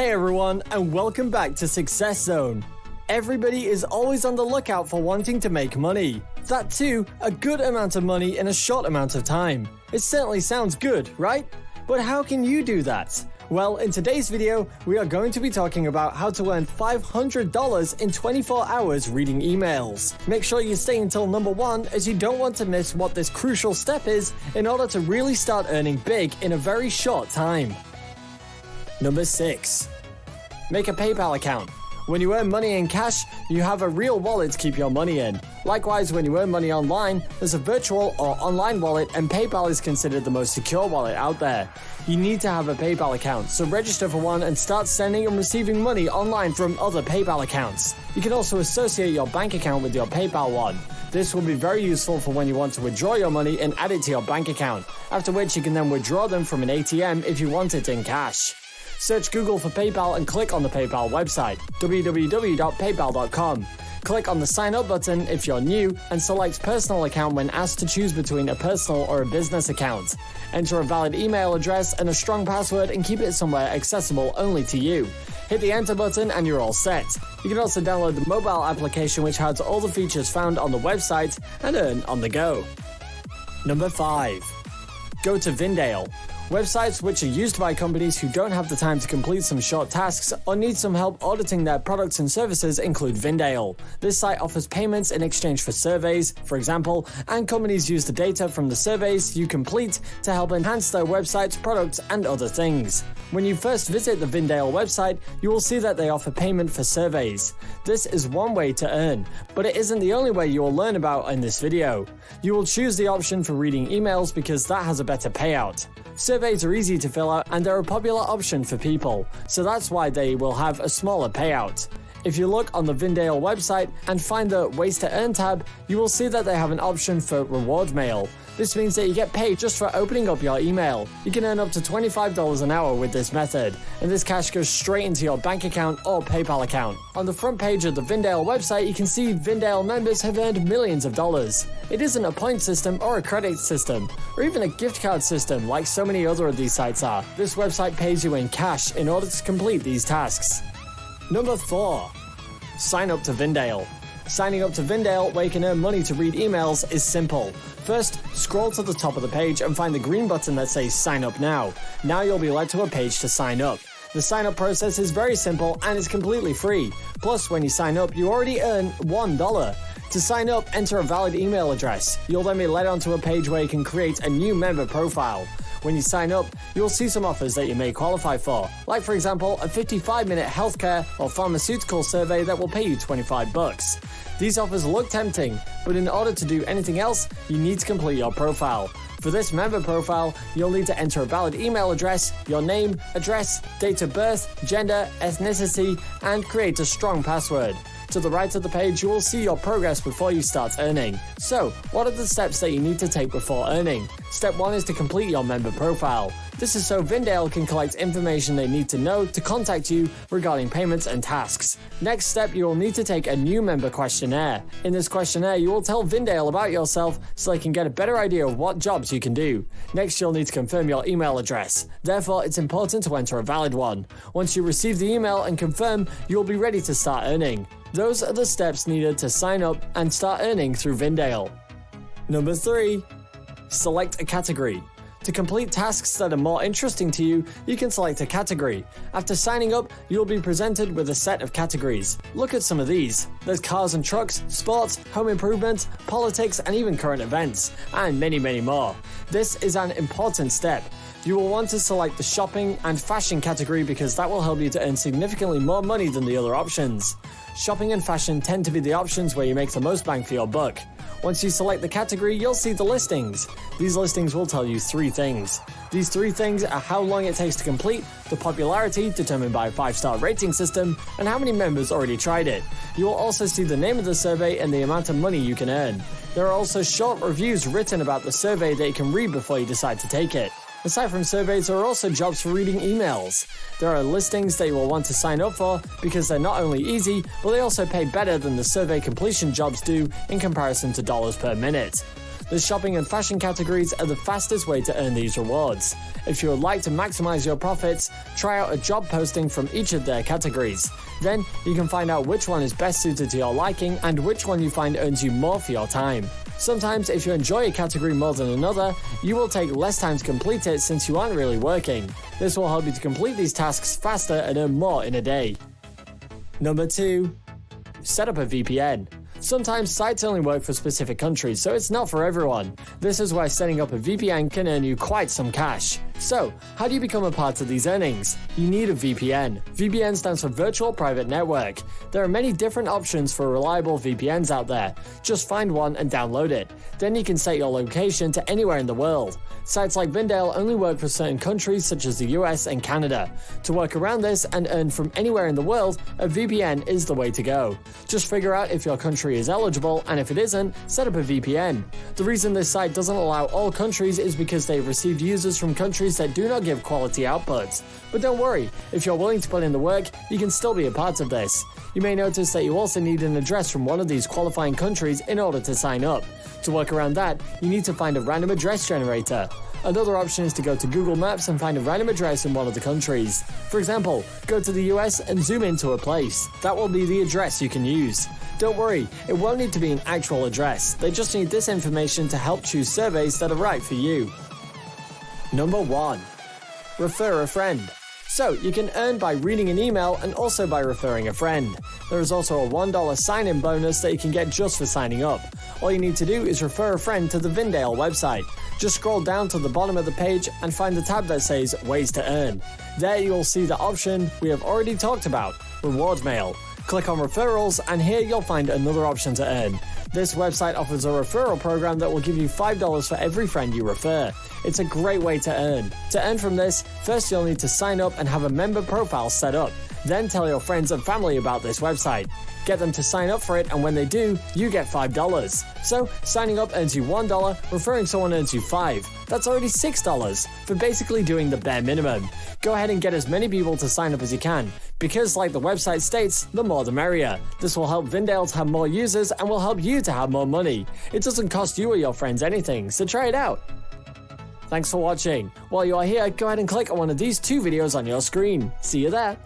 Hey everyone, and welcome back to Success Zone. Everybody is always on the lookout for wanting to make money. That too, a good amount of money in a short amount of time. It certainly sounds good, right? But how can you do that? Well, in today's video, we are going to be talking about how to earn $500 in 24 hours reading emails. Make sure you stay until number 1 as you don't want to miss what this crucial step is in order to really start earning big in a very short time. Number 6. Make a PayPal account. When you earn money in cash, you have a real wallet to keep your money in. Likewise, when you earn money online, there's a virtual or online wallet, and PayPal is considered the most secure wallet out there. You need to have a PayPal account, so register for one and start sending and receiving money online from other PayPal accounts. You can also associate your bank account with your PayPal one. This will be very useful for when you want to withdraw your money and add it to your bank account, after which you can then withdraw them from an ATM if you want it in cash. Search Google for PayPal and click on the PayPal website, www.paypal.com. Click on the Sign Up button if you're new and select Personal Account when asked to choose between a personal or a business account. Enter a valid email address and a strong password and keep it somewhere accessible only to you. Hit the Enter button and you're all set. You can also download the mobile application which has all the features found on the website and earn on the go. Number 5. Go to Vindale. Websites which are used by companies who don't have the time to complete some short tasks or need some help auditing their products and services include Vindale. This site offers payments in exchange for surveys, for example, and companies use the data from the surveys you complete to help enhance their websites, products, and other things. When you first visit the Vindale website, you will see that they offer payment for surveys. This is one way to earn, but it isn't the only way you will learn about in this video. You will choose the option for reading emails because that has a better payout. Surveys are easy to fill out and they're a popular option for people, so that's why they will have a smaller payout. If you look on the Vindale website and find the Ways to Earn tab, you will see that they have an option for reward mail. This means that you get paid just for opening up your email. You can earn up to $25 an hour with this method, and this cash goes straight into your bank account or PayPal account. On the front page of the Vindale website, you can see Vindale members have earned millions of dollars. It isn't a point system or a credit system, or even a gift card system like so many other of these sites are. This website pays you in cash in order to complete these tasks. Number 4. Sign up to Vindale. Signing up to Vindale, where you can earn money to read emails, is simple. First, scroll to the top of the page and find the green button that says Sign Up Now. Now you'll be led to a page to sign up. The sign up process is very simple and is completely free. Plus, when you sign up, you already earn $1. To sign up, enter a valid email address. You'll then be led onto a page where you can create a new member profile. When you sign up, you'll see some offers that you may qualify for, like for example, a 55-minute healthcare or pharmaceutical survey that will pay you $25. These offers look tempting, but in order to do anything else, you need to complete your profile. For this member profile, you'll need to enter a valid email address, your name, address, date of birth, gender, ethnicity, and create a strong password. To the right of the page, you will see your progress before you start earning. So, what are the steps that you need to take before earning? Step 1 is to complete your member profile. This is so Vindale can collect information they need to know to contact you regarding payments and tasks. Next step, you will need to take a new member questionnaire. In this questionnaire, you will tell Vindale about yourself so they can get a better idea of what jobs you can do. Next, you'll need to confirm your email address. Therefore, it's important to enter a valid one. Once you receive the email and confirm, you'll be ready to start earning. Those are the steps needed to sign up and start earning through Vindale. Number 3. Select a category. To complete tasks that are more interesting to you, you can select a category. After signing up, you'll be presented with a set of categories. Look at some of these. There's cars and trucks, sports, home improvement, politics, and even current events, and many, many more. This is an important step. You will want to select the shopping and fashion category because that will help you to earn significantly more money than the other options. Shopping and fashion tend to be the options where you make the most bang for your buck. Once you select the category, you'll see the listings. These listings will tell you 3 things. These 3 things are how long it takes to complete, the popularity determined by a 5-star rating system, and how many members already tried it. You will also see the name of the survey and the amount of money you can earn. There are also short reviews written about the survey that you can read before you decide to take it. Aside from surveys, there are also jobs for reading emails. There are listings that you will want to sign up for because they're not only easy, but they also pay better than the survey completion jobs do in comparison to dollars per minute. The shopping and fashion categories are the fastest way to earn these rewards. If you would like to maximize your profits, try out a job posting from each of their categories. Then, you can find out which one is best suited to your liking and which one you find earns you more for your time. Sometimes, if you enjoy a category more than another, you will take less time to complete it since you aren't really working. This will help you to complete these tasks faster and earn more in a day. Number 2. Set up a VPN. Sometimes sites only work for specific countries, so it's not for everyone. This is why setting up a VPN can earn you quite some cash. So, how do you become a part of these earnings? You need a VPN. VPN stands for Virtual Private Network. There are many different options for reliable VPNs out there. Just find one and download it. Then you can set your location to anywhere in the world. Sites like Vindale only work for certain countries such as the US and Canada. To work around this and earn from anywhere in the world, a VPN is the way to go. Just figure out if your country is eligible, and if it isn't, set up a VPN. The reason this site doesn't allow all countries is because they've received users from countries that do not give quality outputs. But don't worry, if you're willing to put in the work, you can still be a part of this. You may notice that you also need an address from one of these qualifying countries in order to sign up. To work around that, you need to find a random address generator. Another option is to go to Google Maps and find a random address in one of the countries. For example, go to the US and zoom into a place. That will be the address you can use. Don't worry, it won't need to be an actual address. They just need this information to help choose surveys that are right for you. Number 1. Refer a friend. So, you can earn by reading an email and also by referring a friend. There is also a $1 sign-in bonus that you can get just for signing up. All you need to do is refer a friend to the Vindale website. Just scroll down to the bottom of the page and find the tab that says Ways to Earn. There you will see the option we have already talked about, Reward Mail. Click on Referrals and here you'll find another option to earn. This website offers a referral program that will give you $5 for every friend you refer. It's a great way to earn. To earn from this, first you'll need to sign up and have a member profile set up. Then tell your friends and family about this website. Get them to sign up for it, and when they do, you get $5. So, signing up earns you $1, referring someone earns you $5. That's already $6 for basically doing the bare minimum. Go ahead and get as many people to sign up as you can, because like the website states, the more the merrier. This will help Vindale to have more users and will help you to have more money. It doesn't cost you or your friends anything, so try it out. Thanks for watching. While you are here, go ahead and click on one of these 2 videos on your screen. See you there.